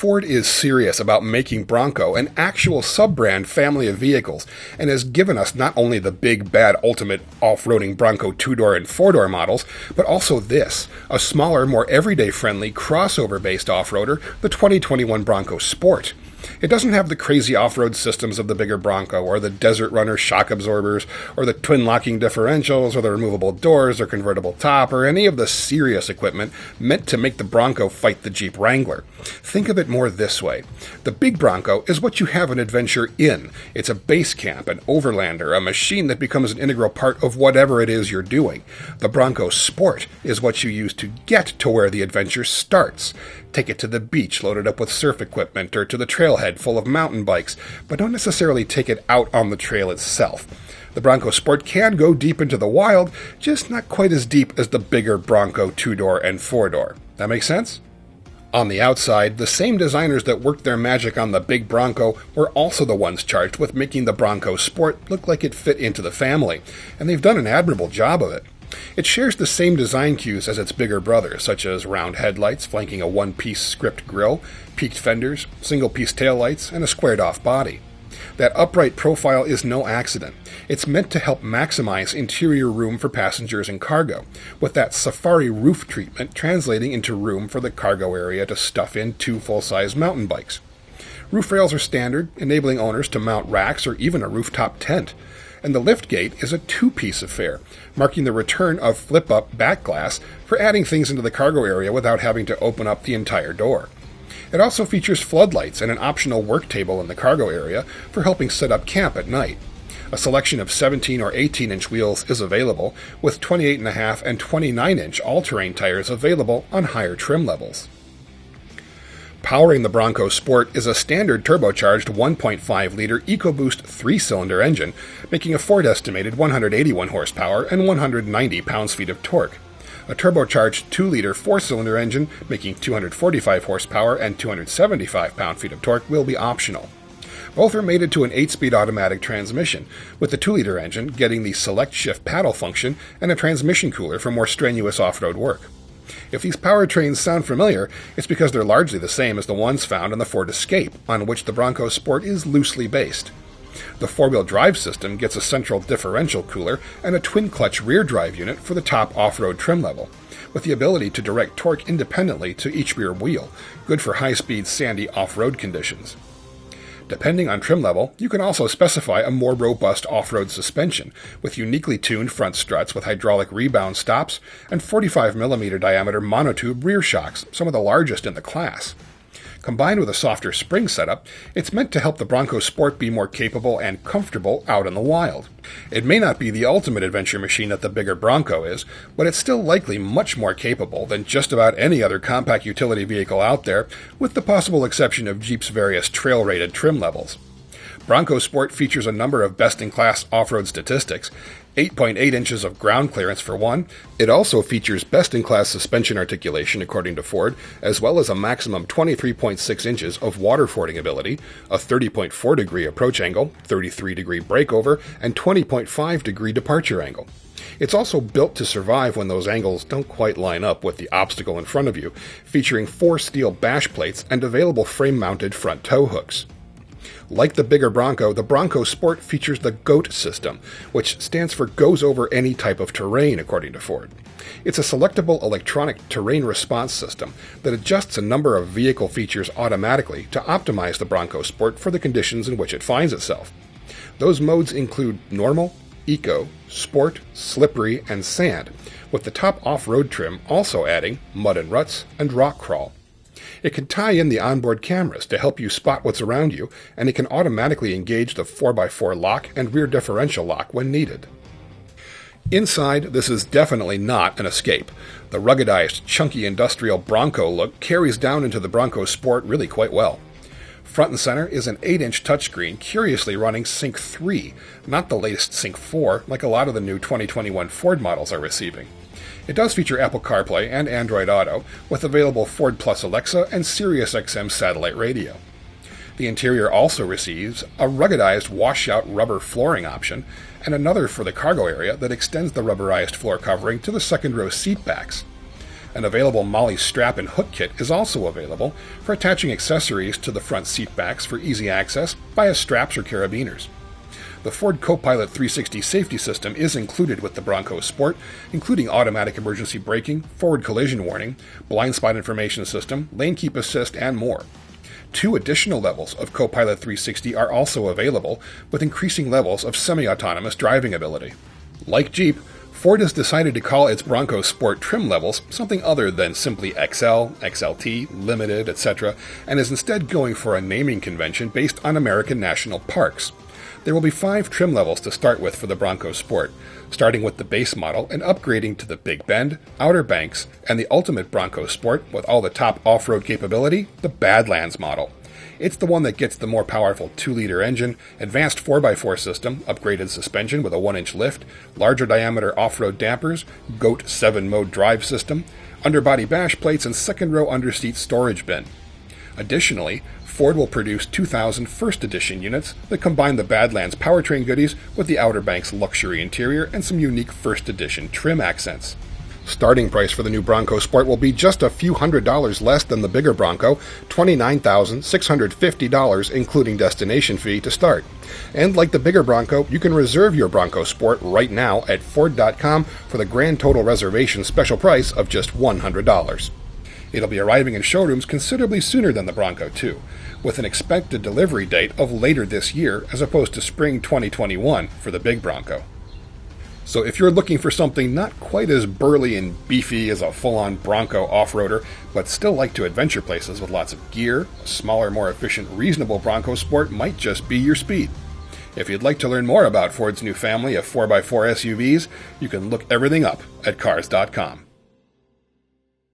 Ford is serious about making Bronco an actual sub-brand family of vehicles and has given us not only the big, bad, ultimate off-roading Bronco 2-door and 4-door models, but also this, a smaller, more everyday-friendly, crossover-based off-roader, the 2021 Bronco Sport. It doesn't have the crazy off-road systems of the bigger Bronco, or the Desert Runner shock absorbers, or the twin-locking differentials, or the removable doors, or convertible top, or any of the serious equipment meant to make the Bronco fight the Jeep Wrangler. Think of it more this way. The big Bronco is what you have an adventure in. It's a base camp, an overlander, a machine that becomes an integral part of whatever it is you're doing. The Bronco Sport is what you use to get to where the adventure starts. Take it to the beach loaded up with surf equipment, or to the trailhead full of mountain bikes, but don't necessarily take it out on the trail itself. The Bronco Sport can go deep into the wild, just not quite as deep as the bigger Bronco 2-door and 4-door. That make sense? On the outside, the same designers that worked their magic on the big Bronco were also the ones charged with making the Bronco Sport look like it fit into the family, and they've done an admirable job of it. It shares the same design cues as its bigger brother, such as round headlights flanking a one-piece script grille, peaked fenders, single-piece taillights, and a squared-off body. That upright profile is no accident. It's meant to help maximize interior room for passengers and cargo, with that safari roof treatment translating into room for the cargo area to stuff in 2 full-size mountain bikes. Roof rails are standard, enabling owners to mount racks or even a rooftop tent. And the liftgate is a 2-piece affair, marking the return of flip-up back glass for adding things into the cargo area without having to open up the entire door. It also features floodlights and an optional work table in the cargo area for helping set up camp at night. A selection of 17 or 18-inch wheels is available, with 28.5 and 29-inch all-terrain tires available on higher trim levels. Powering the Bronco Sport is a standard turbocharged 1.5-liter EcoBoost 3-cylinder engine, making a Ford estimated 181 horsepower and 190 pounds-feet of torque. A turbocharged 2-liter 4-cylinder engine, making 245 horsepower and 275 pound-feet of torque, will be optional. Both are mated to an 8-speed automatic transmission, with the 2-liter engine getting the select shift paddle function and a transmission cooler for more strenuous off-road work. If these powertrains sound familiar, it's because they're largely the same as the ones found on the Ford Escape, on which the Bronco Sport is loosely based. The 4-wheel drive system gets a central differential cooler and a twin-clutch rear drive unit for the top off-road trim level, with the ability to direct torque independently to each rear wheel, good for high-speed sandy off-road conditions. Depending on trim level, you can also specify a more robust off-road suspension, with uniquely tuned front struts with hydraulic rebound stops and 45mm diameter monotube rear shocks, some of the largest in the class. Combined with a softer spring setup, it's meant to help the Bronco Sport be more capable and comfortable out in the wild. It may not be the ultimate adventure machine that the bigger Bronco is, but it's still likely much more capable than just about any other compact utility vehicle out there, with the possible exception of Jeep's various trail-rated trim levels. Bronco Sport features a number of best-in-class off-road statistics, 8.8 inches of ground clearance for one. It also features best-in-class suspension articulation, according to Ford, as well as a maximum 23.6 inches of water-fording ability, a 30.4-degree approach angle, 33-degree breakover, and 20.5-degree departure angle. It's also built to survive when those angles don't quite line up with the obstacle in front of you, featuring 4 steel bash plates and available frame-mounted front tow hooks. Like the bigger Bronco, the Bronco Sport features the GOAT system, which stands for Goes Over Any Type of Terrain, according to Ford. It's a selectable electronic terrain response system that adjusts a number of vehicle features automatically to optimize the Bronco Sport for the conditions in which it finds itself. Those modes include Normal, Eco, Sport, Slippery, and Sand, with the top off-road trim also adding Mud and Ruts and Rock Crawl. It can tie in the onboard cameras to help you spot what's around you, and it can automatically engage the 4x4 lock and rear differential lock when needed. Inside, this is definitely not an Escape. The ruggedized, chunky industrial Bronco look carries down into the Bronco Sport really quite well. Front and center is an 8-inch touchscreen curiously running Sync 3, not the latest Sync 4 like a lot of the new 2021 Ford models are receiving. It does feature Apple CarPlay and Android Auto, with available Ford Plus Alexa and SiriusXM satellite radio. The interior also receives a ruggedized washout rubber flooring option, and another for the cargo area that extends the rubberized floor covering to the second row seat backs. An available Molly strap and hook kit is also available for attaching accessories to the front seat backs for easy access via straps or carabiners. The Ford Copilot 360 safety system is included with the Bronco Sport, including automatic emergency braking, forward collision warning, blind spot information system, lane keep assist, and more. 2 additional levels of Copilot 360 are also available, with increasing levels of semi-autonomous driving ability. Like Jeep, Ford has decided to call its Bronco Sport trim levels something other than simply XL, XLT, Limited, etc., and is instead going for a naming convention based on American national parks. There will be 5 trim levels to start with for the Bronco Sport, starting with the base model and upgrading to the Big Bend, Outer Banks, and the ultimate Bronco Sport with all the top off-road capability, the Badlands model. It's the one that gets the more powerful 2-liter engine, advanced 4x4 system, upgraded suspension with a 1-inch lift, larger diameter off-road dampers, GOAT 7-mode drive system, underbody bash plates, and second-row underseat storage bin. Additionally, Ford will produce 2,000 First Edition units that combine the Badlands powertrain goodies with the Outer Banks luxury interior and some unique First Edition trim accents. Starting price for the new Bronco Sport will be just a few $100s less than the bigger Bronco, $29,650 including destination fee to start. And like the bigger Bronco, you can reserve your Bronco Sport right now at Ford.com for the grand total reservation special price of just $100. It'll be arriving in showrooms considerably sooner than the Bronco too, with an expected delivery date of later this year as opposed to spring 2021 for the big Bronco. So if you're looking for something not quite as burly and beefy as a full-on Bronco off-roader, but still like to adventure places with lots of gear, a smaller, more efficient, reasonable Bronco Sport might just be your speed. If you'd like to learn more about Ford's new family of 4x4 SUVs, you can look everything up at Cars.com.